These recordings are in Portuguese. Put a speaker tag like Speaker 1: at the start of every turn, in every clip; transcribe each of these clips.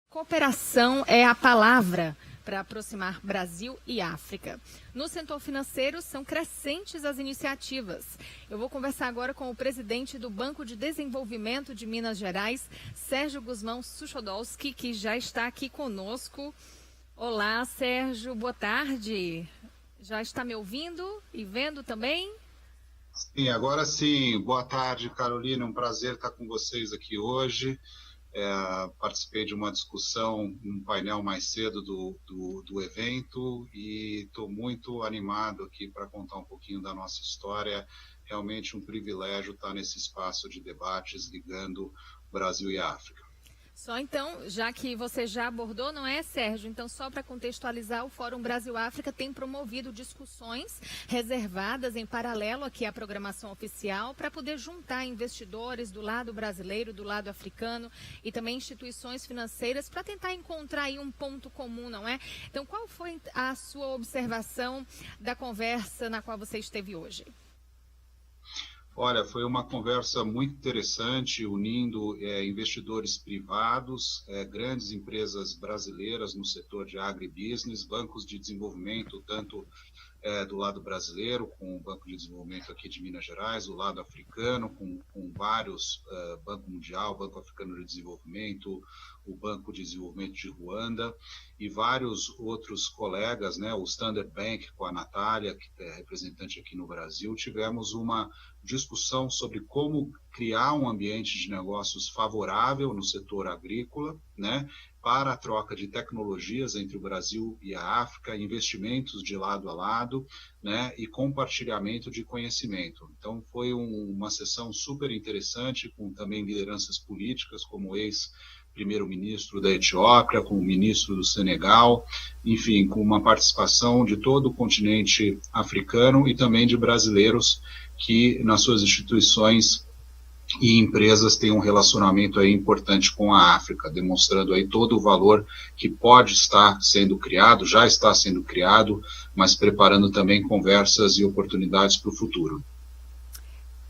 Speaker 1: Cooperação é a palavra para aproximar Brasil e África. No setor financeiro, são crescentes as iniciativas. Eu vou conversar agora com o presidente do Banco de Desenvolvimento de Minas Gerais, Sérgio Guzmão Suchodolski, que já está aqui conosco. Olá, Sérgio, boa tarde. Já está me ouvindo e vendo também?
Speaker 2: Sim, agora sim. Boa tarde, Carolina. Um prazer estar com vocês aqui hoje. Participei de uma discussão, um painel mais cedo do evento e estou muito animado aqui para contar um pouquinho da nossa história. Realmente um privilégio estar nesse espaço de debates ligando Brasil e África.
Speaker 1: Só então, já que você já abordou, não é, Sérgio? Então, só para contextualizar, o Fórum Brasil-África tem promovido discussões reservadas em paralelo aqui à programação oficial para poder juntar investidores do lado brasileiro, do lado africano e também instituições financeiras para tentar encontrar aí um ponto comum, não é? Então, qual foi a sua observação da conversa na qual você esteve hoje?
Speaker 2: Olha, foi uma conversa muito interessante, unindo investidores privados, grandes empresas brasileiras no setor de agribusiness, bancos de desenvolvimento, tanto do lado brasileiro, com o Banco de Desenvolvimento aqui de Minas Gerais, do lado africano, com vários, Banco Mundial, Banco Africano de Desenvolvimento, o Banco de Desenvolvimento de Ruanda, e vários outros colegas, né, o Standard Bank com a Natália, que é representante aqui no Brasil, tivemos uma discussão sobre como criar um ambiente de negócios favorável no setor agrícola, né, para a troca de tecnologias entre o Brasil e a África, investimentos de lado a lado, né, e compartilhamento de conhecimento. Então, foi uma sessão super interessante, com também lideranças políticas, como o ex-primeiro-ministro da Etiópia, com o ministro do Senegal, enfim, com uma participação de todo o continente africano e também de brasileiros que, nas suas instituições e empresas, têm um relacionamento aí importante com a África, demonstrando aí todo o valor que pode estar sendo criado, já está sendo criado, mas preparando também conversas e oportunidades para o futuro.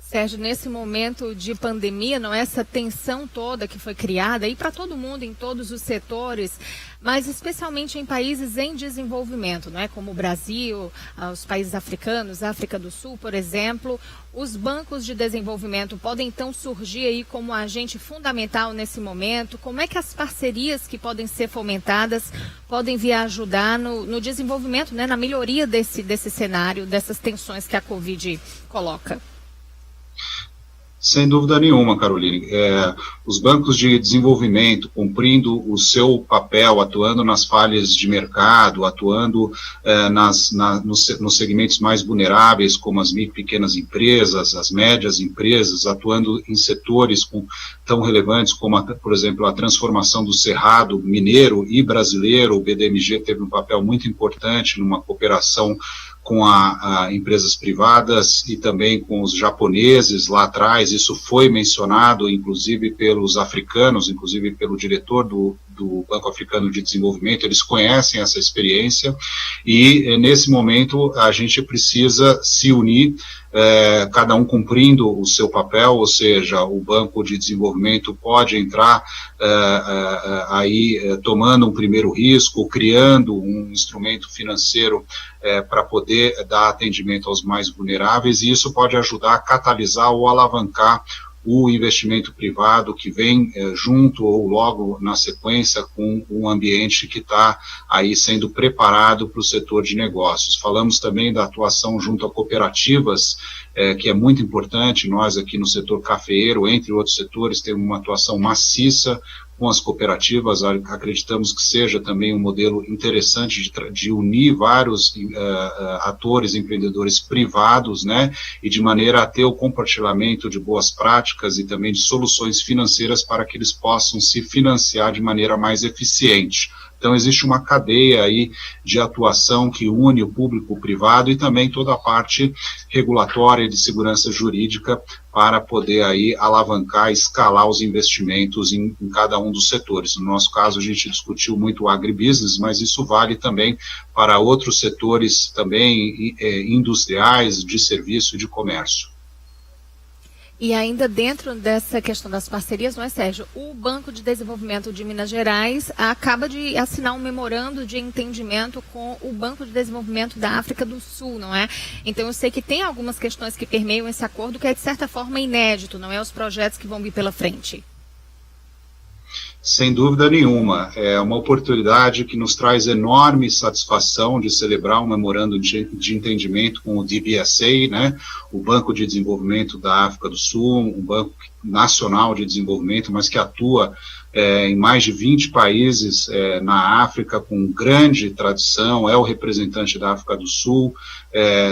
Speaker 1: Sérgio, nesse momento de pandemia, não é, essa tensão toda que foi criada aí para todo mundo, em todos os setores, mas especialmente em países em desenvolvimento, não é, como o Brasil, os países africanos, África do Sul, por exemplo, os bancos de desenvolvimento podem então surgir aí como agente fundamental nesse momento. Como é que as parcerias que podem ser fomentadas podem vir a ajudar no desenvolvimento, né, na melhoria desse cenário, dessas tensões que a Covid coloca?
Speaker 2: Sem dúvida nenhuma, Caroline. Os bancos de desenvolvimento, cumprindo o seu papel, atuando nas falhas de mercado, atuando nos segmentos mais vulneráveis, como as micro e pequenas empresas, as médias empresas, atuando em setores tão relevantes como, por exemplo, a transformação do cerrado mineiro e brasileiro. O BDMG teve um papel muito importante numa cooperação com empresas privadas e também com os japoneses lá atrás. Isso foi mencionado, inclusive, pelos africanos, inclusive pelo diretor do Banco Africano de Desenvolvimento. Eles conhecem essa experiência e, nesse momento, a gente precisa se unir, cada um cumprindo o seu papel, ou seja, o Banco de Desenvolvimento pode entrar tomando um primeiro risco, criando um instrumento financeiro para poder dar atendimento aos mais vulneráveis, e isso pode ajudar a catalisar ou alavancar o investimento privado que vem junto ou logo na sequência com um ambiente que está aí sendo preparado para o setor de negócios. Falamos também da atuação junto a cooperativas, que é muito importante. Nós aqui no setor cafeeiro, entre outros setores, temos uma atuação maciça com as cooperativas. Acreditamos que seja também um modelo interessante de unir vários atores, empreendedores privados, né, e de maneira a ter o compartilhamento de boas práticas e também de soluções financeiras para que eles possam se financiar de maneira mais eficiente. Então, existe uma cadeia aí de atuação que une o público, o privado, e também toda a parte regulatória e de segurança jurídica para poder aí alavancar, escalar os investimentos em cada um dos setores. No nosso caso, a gente discutiu muito o agribusiness, mas isso vale também para outros setores também industriais, de serviço e de comércio.
Speaker 1: E ainda dentro dessa questão das parcerias, não é, Sérgio? O Banco de Desenvolvimento de Minas Gerais acaba de assinar um memorando de entendimento com o Banco de Desenvolvimento da África do Sul, não é? Então eu sei que tem algumas questões que permeiam esse acordo que é de certa forma inédito, não é? Os projetos que vão vir pela frente.
Speaker 2: Sem dúvida nenhuma, é uma oportunidade que nos traz enorme satisfação de celebrar um memorando de entendimento com o DBSA, né, o Banco de Desenvolvimento da África do Sul, um banco nacional de desenvolvimento, mas que atua em mais de 20 países na África, com grande tradição, é o representante da África do Sul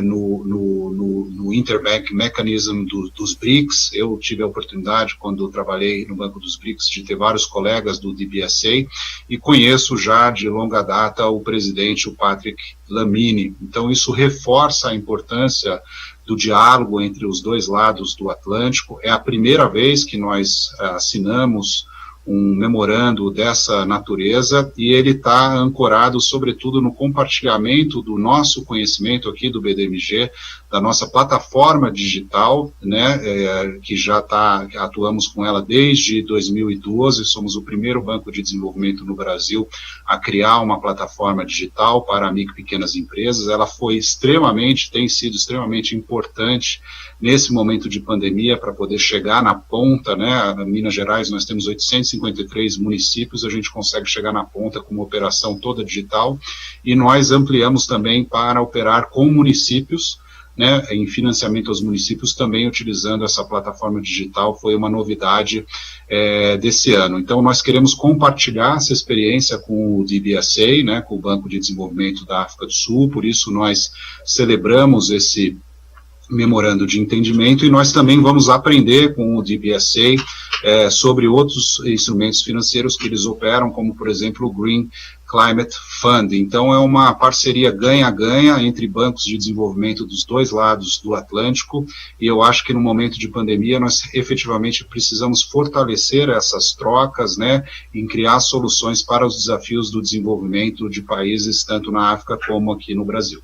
Speaker 2: no Interbank Mechanism dos BRICS. Eu tive a oportunidade, quando trabalhei no Banco dos BRICS, de ter vários colegas do DBSA, e conheço já de longa data o presidente, o Patrick Lamine. Então isso reforça a importância do diálogo entre os dois lados do Atlântico. É a primeira vez que nós assinamos um memorando dessa natureza, e ele está ancorado, sobretudo, no compartilhamento do nosso conhecimento aqui do BDMG, da nossa plataforma digital, né, que já atuamos com ela desde 2012, somos o primeiro banco de desenvolvimento no Brasil a criar uma plataforma digital para micro e pequenas empresas. Ela tem sido extremamente importante nesse momento de pandemia para poder chegar na ponta, né? Em Minas Gerais nós temos 853 municípios, a gente consegue chegar na ponta com uma operação toda digital, e nós ampliamos também para operar com municípios, né, em financiamento aos municípios, também utilizando essa plataforma digital. Foi uma novidade desse ano. Então, nós queremos compartilhar essa experiência com o DBSA, né, com o Banco de Desenvolvimento da África do Sul, por isso nós celebramos esse memorando de entendimento, e nós também vamos aprender com o DBSA sobre outros instrumentos financeiros que eles operam, como, por exemplo, o Green Climate Fund. Então, é uma parceria ganha-ganha entre bancos de desenvolvimento dos dois lados do Atlântico, e eu acho que no momento de pandemia nós efetivamente precisamos fortalecer essas trocas, né, em criar soluções para os desafios do desenvolvimento de países, tanto na África como aqui no Brasil.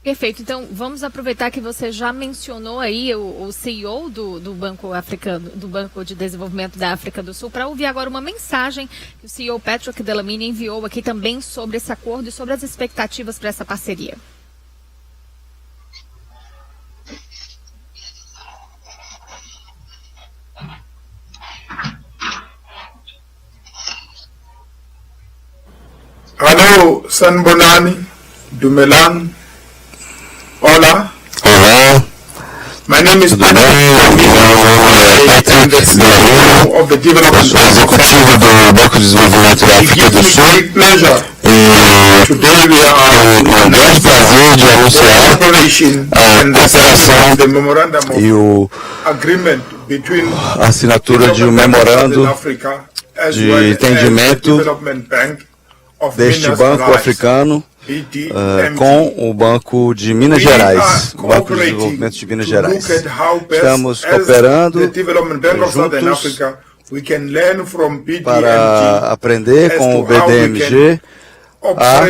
Speaker 1: Perfeito. Então, vamos aproveitar que você já mencionou aí o CEO do Banco Africano, do Banco de Desenvolvimento da África do Sul, para ouvir agora uma mensagem que o CEO Patrick Lamine enviou aqui também sobre esse acordo e sobre as expectativas para essa parceria.
Speaker 3: Hello, Sanbonani, Dumelang. Olá.
Speaker 4: Olá.
Speaker 3: My name is Patrick of the Development
Speaker 4: Sou executivo do Banco de Desenvolvimento da África do Sul.
Speaker 3: Today we are
Speaker 4: Um grande prazer de anunciar a cooperação e a assinatura de um memorando de entendimento deste banco africano com o Banco de Minas Gerais, o Banco de Desenvolvimento de Minas Gerais. Estamos cooperando juntos para aprender com o BDMG a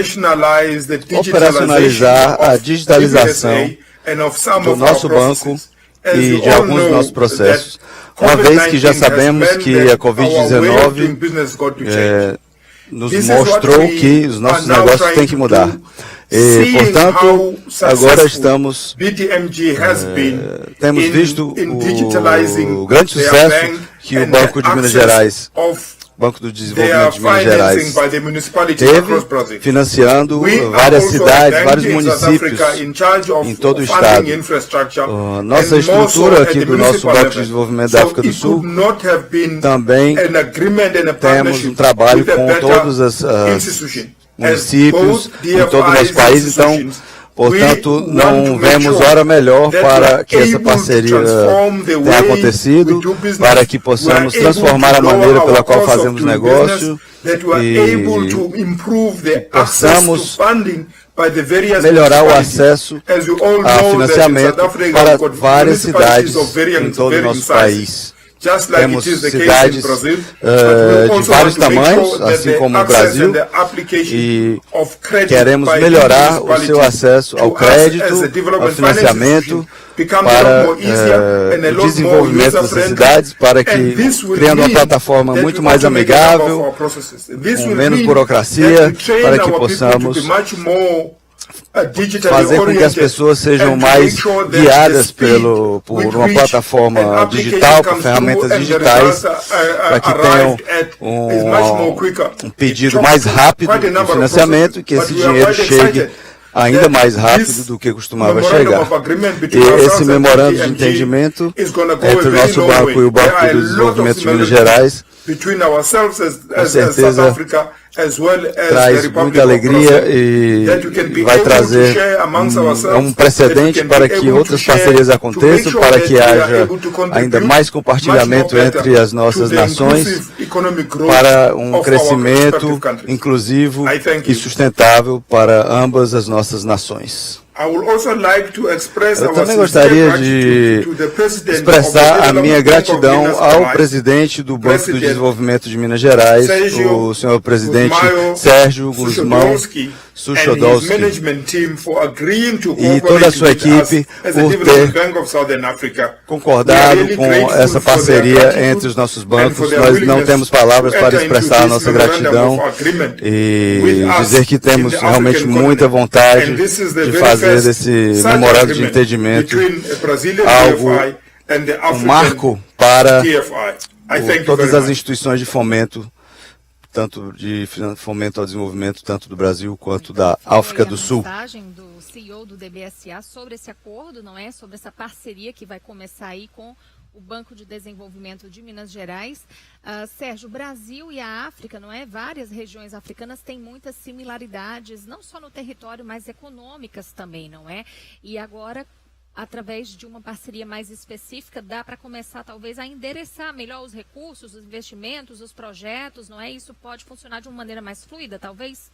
Speaker 4: operacionalizar a digitalização do nosso banco e de alguns dos nossos processos, uma vez que já sabemos que a Covid-19 nos mostrou que os nossos negócios têm que mudar. E, portanto, agora temos visto o grande sucesso que o Banco de Minas Gerais, Banco do Desenvolvimento de Minas Gerais, teve financiando várias cidades, vários municípios em todo o estado. Nossa estrutura aqui do nosso Banco de Desenvolvimento da África do Sul também temos um trabalho com todos os municípios em todo o nosso país, então, portanto, não vemos hora melhor para que essa parceria tenha acontecido, para que possamos transformar a maneira pela qual fazemos negócio e possamos melhorar o acesso a financiamento para várias cidades em todo o nosso país. Temos cidades de vários tamanhos, assim como o Brasil, e queremos melhorar o seu acesso ao crédito, ao financiamento, para o desenvolvimento dessas cidades, para que, criando uma plataforma muito mais amigável, com menos burocracia, para que possamos fazer com que as pessoas sejam mais guiadas por uma plataforma digital, por ferramentas digitais, para que tenham um pedido mais rápido de financiamento, que esse dinheiro chegue ainda mais rápido do que costumava chegar. E esse memorando de entendimento entre o nosso banco e o Banco de Desenvolvimento de Minas Gerais, com certeza traz muita alegria e vai trazer um precedente para que outras parcerias aconteçam, para que haja ainda mais compartilhamento entre as nossas nações, para um crescimento inclusivo e sustentável para ambas as nossas nações. Eu também gostaria de expressar a minha gratidão ao presidente do Banco de Desenvolvimento de Minas Gerais, o senhor presidente Sérgio Guzmão Suchodolski, e toda a sua equipe por ter concordado com essa parceria entre os nossos bancos. Nós não temos palavras para expressar a nossa gratidão e dizer que temos realmente muita vontade de fazer desse memorando de entendimento um marco para todas as instituições de fomento, tanto de fomento ao desenvolvimento, tanto do Brasil quanto da África do Sul.
Speaker 1: A mensagem do CEO do DBSA sobre esse acordo, não é? Sobre essa parceria que vai começar aí com o Banco de Desenvolvimento de Minas Gerais. Sérgio, o Brasil e a África, não é? Várias regiões africanas têm muitas similaridades, não só no território, mas econômicas também, não é? E agora, através de uma parceria mais específica, dá para começar talvez a endereçar melhor os recursos, os investimentos, os projetos, não é? Isso pode funcionar de uma maneira mais fluida, talvez?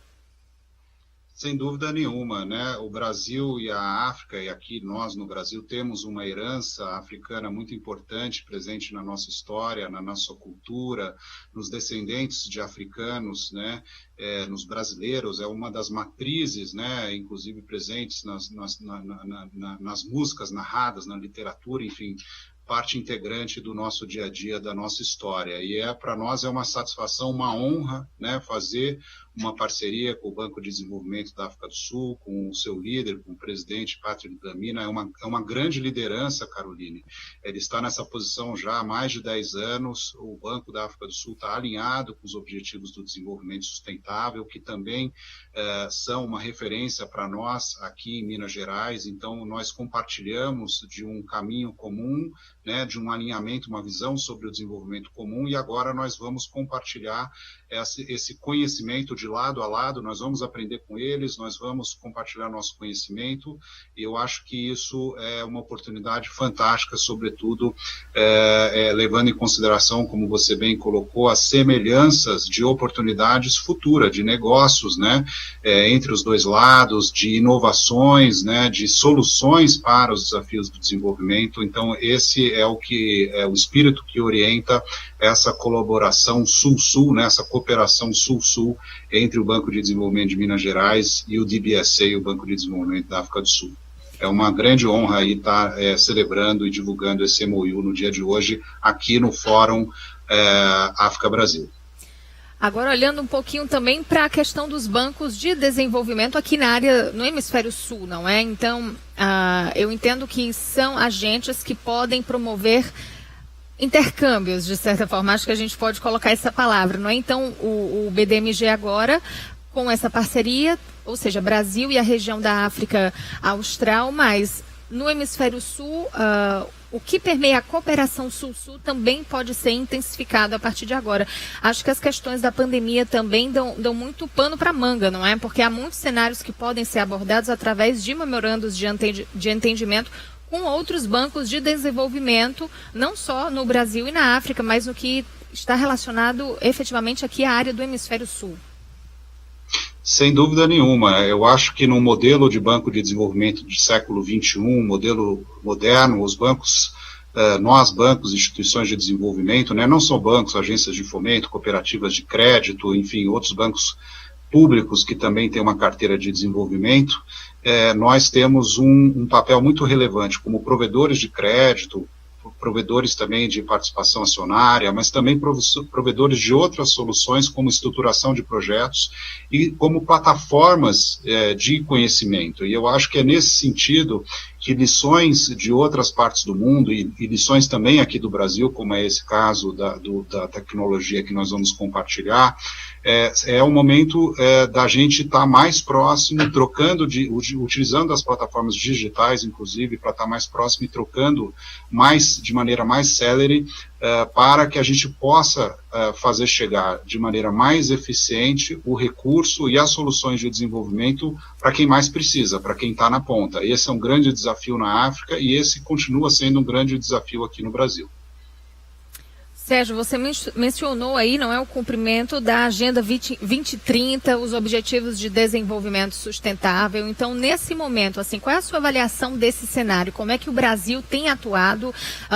Speaker 2: Sem dúvida nenhuma, né? O Brasil e a África, e aqui nós no Brasil temos uma herança africana muito importante presente na nossa história, na nossa cultura, nos descendentes de africanos, né? Nos brasileiros, é uma das matrizes, né? Inclusive presentes nas músicas narradas, na literatura, enfim, parte integrante do nosso dia a dia, da nossa história. E para nós é uma satisfação, uma honra, né, fazer uma parceria com o Banco de Desenvolvimento da África do Sul, com o seu líder, com o presidente Patrick Dlamini. É uma grande liderança, Caroline. Ele está nessa posição já há mais de 10 anos. O Banco da África do Sul está alinhado com os objetivos do desenvolvimento sustentável, que também são uma referência para nós aqui em Minas Gerais. Então, nós compartilhamos de um caminho comum, né, de um alinhamento, uma visão sobre o desenvolvimento comum, e agora nós vamos compartilhar esse conhecimento de lado a lado. Nós vamos aprender com eles, nós vamos compartilhar nosso conhecimento, e eu acho que isso é uma oportunidade fantástica, sobretudo levando em consideração, como você bem colocou, as semelhanças de oportunidades futuras, de negócios, né, entre os dois lados, de inovações, né, de soluções para os desafios do desenvolvimento. Então, esse é o espírito que orienta essa colaboração Sul-Sul, né, essa cooperação Sul-Sul entre o Banco de Desenvolvimento de Minas Gerais e o DBSA, o Banco de Desenvolvimento da África do Sul. É uma grande honra aí estar celebrando e divulgando esse MOU no dia de hoje, aqui no Fórum África-Brasil.
Speaker 1: Agora, olhando um pouquinho também para a questão dos bancos de desenvolvimento aqui na área, no hemisfério sul, não é? Então, eu entendo que são agentes que podem promover intercâmbios, de certa forma, acho que a gente pode colocar essa palavra, não é? Então, o BDMG agora, com essa parceria, ou seja, Brasil e a região da África Austral, mas no hemisfério sul, o que permeia a cooperação sul-sul também pode ser intensificado a partir de agora. Acho que as questões da pandemia também dão muito pano para manga, não é? Porque há muitos cenários que podem ser abordados através de memorandos de entendimento com outros bancos de desenvolvimento, não só no Brasil e na África, mas no que está relacionado efetivamente aqui à área do hemisfério sul.
Speaker 2: Sem dúvida nenhuma. Eu acho que no modelo de banco de desenvolvimento de século XXI, modelo moderno, os bancos nós, bancos, instituições de desenvolvimento, né, não só bancos, agências de fomento, cooperativas de crédito, enfim, outros bancos públicos que também têm uma carteira de desenvolvimento, nós temos um papel muito relevante como provedores de crédito, provedores também de participação acionária, mas também provedores de outras soluções como estruturação de projetos e como plataformas de conhecimento. E eu acho que é nesse sentido que lições de outras partes do mundo e lições também aqui do Brasil, como é esse caso da tecnologia que nós vamos compartilhar, é o momento da gente estar mais próximo, utilizando as plataformas digitais, inclusive, para estar mais próximo e trocando de maneira mais célere, para que a gente possa fazer chegar de maneira mais eficiente o recurso e as soluções de desenvolvimento para quem mais precisa, para quem está na ponta. Esse é um grande desafio na África e esse continua sendo um grande desafio aqui no Brasil.
Speaker 1: Sérgio, você mencionou aí, não é, o cumprimento da Agenda 2030, os Objetivos de Desenvolvimento Sustentável. Então, nesse momento, assim, qual é a sua avaliação desse cenário? Como é que o Brasil tem atuado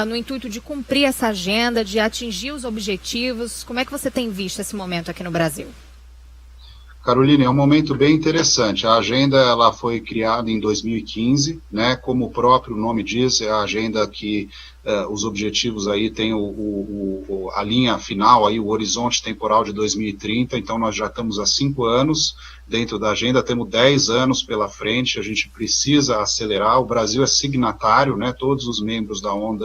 Speaker 1: no intuito de cumprir essa agenda, de atingir os objetivos? Como é que você tem visto esse momento aqui no Brasil?
Speaker 2: Caroline, é um momento bem interessante. A agenda ela foi criada em 2015, né? Como o próprio nome diz, é a agenda que os objetivos aí tem a linha final, aí, o horizonte temporal de 2030, então nós já estamos há 5 anos dentro da agenda, temos 10 anos pela frente, a gente precisa acelerar. O Brasil é signatário, né? Todos os membros da ONU,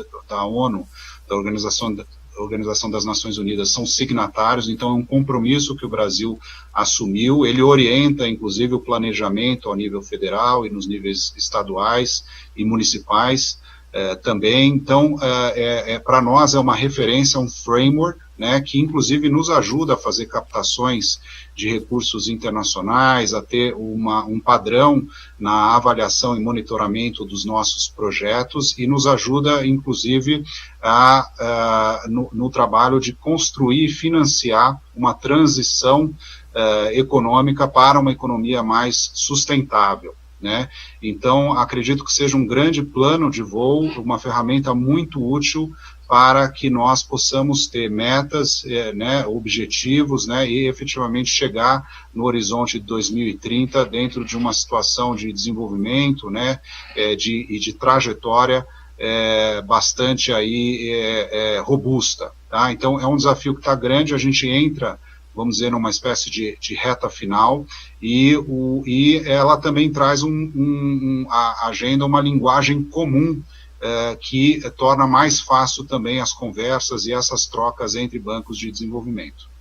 Speaker 2: da Organização das Nações Unidas, são signatários, então é um compromisso que o Brasil assumiu. Ele orienta, inclusive, o planejamento ao nível federal e nos níveis estaduais e municipais também. Então, para nós é uma referência, um framework, né, que inclusive nos ajuda a fazer captações de recursos internacionais, a ter um padrão na avaliação e monitoramento dos nossos projetos e nos ajuda, inclusive, no trabalho de construir e financiar uma transição econômica para uma economia mais sustentável, né? Então, acredito que seja um grande plano de voo, uma ferramenta muito útil para que nós possamos ter metas, né, objetivos, né, e efetivamente chegar no horizonte de 2030 dentro de uma situação de desenvolvimento, né, e de trajetória bastante aí robusta, tá? Então é um desafio que está grande, a gente entra, vamos dizer, numa espécie de reta final, e ela também traz a agenda, uma linguagem comum, que torna mais fácil também as conversas e essas trocas entre bancos de desenvolvimento.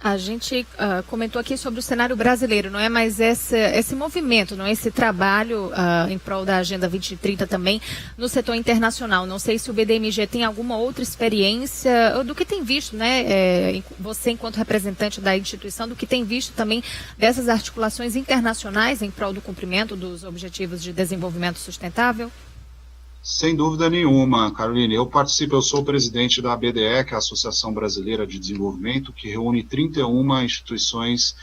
Speaker 1: A gente comentou aqui sobre o cenário brasileiro, não é? Mas esse movimento, não é? Esse trabalho em prol da Agenda 2030 também no setor internacional. Não sei se o BDMG tem alguma outra experiência, do que tem visto, né? Você, enquanto representante da instituição, do que tem visto também dessas articulações internacionais em prol do cumprimento dos Objetivos de Desenvolvimento Sustentável?
Speaker 2: Sem dúvida nenhuma, Caroline. Eu sou o presidente da ABDE, que é a Associação Brasileira de Desenvolvimento, que reúne 31 instituições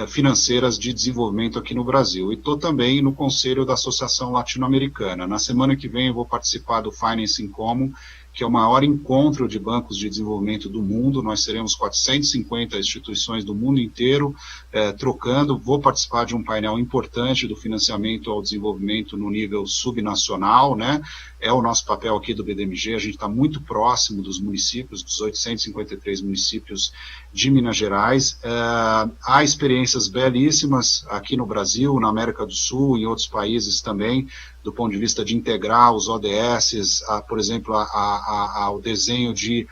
Speaker 2: financeiras de desenvolvimento aqui no Brasil. E estou também no Conselho da Associação Latino-Americana. Na semana que vem eu vou participar do Financing Common, que é o maior encontro de bancos de desenvolvimento do mundo. Nós seremos 450 instituições do mundo inteiro trocando. Vou participar de um painel importante do financiamento ao desenvolvimento no nível subnacional, né? É o nosso papel aqui do BDMG, a gente está muito próximo dos municípios, dos 853 municípios de Minas Gerais. Há experiências belíssimas aqui no Brasil, na América do Sul, em outros países também, do ponto de vista de integrar os ODS, por exemplo, ao desenho de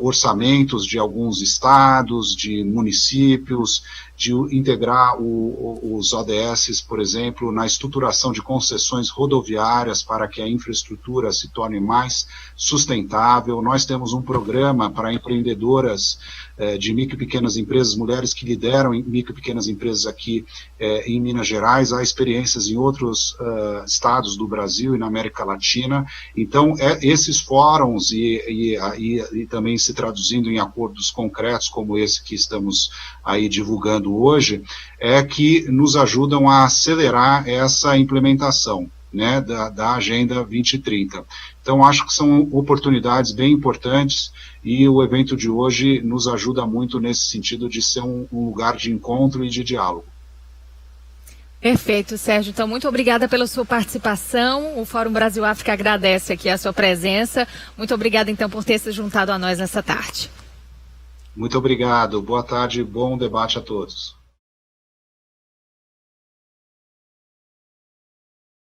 Speaker 2: orçamentos de alguns estados, de municípios, de integrar os ODS, por exemplo, na estruturação de concessões rodoviárias para que a infraestrutura se torne mais sustentável. Nós temos um programa para empreendedoras de micro e pequenas empresas, mulheres que lideram micro e pequenas empresas aqui em Minas Gerais. Há experiências em outros estados do Brasil e na América Latina. Então, esses fóruns e também se traduzindo em acordos concretos como esse que estamos aí divulgando hoje, é que nos ajudam a acelerar essa implementação. né, da Agenda 2030. Então, acho que são oportunidades bem importantes e o evento de hoje nos ajuda muito nesse sentido de ser um lugar de encontro e de diálogo.
Speaker 1: Perfeito, Sérgio. Então, muito obrigada pela sua participação. O Fórum Brasil-África agradece aqui a sua presença. Muito obrigada, então, por ter se juntado a nós nessa tarde.
Speaker 2: Muito obrigado. Boa tarde, bom debate a todos.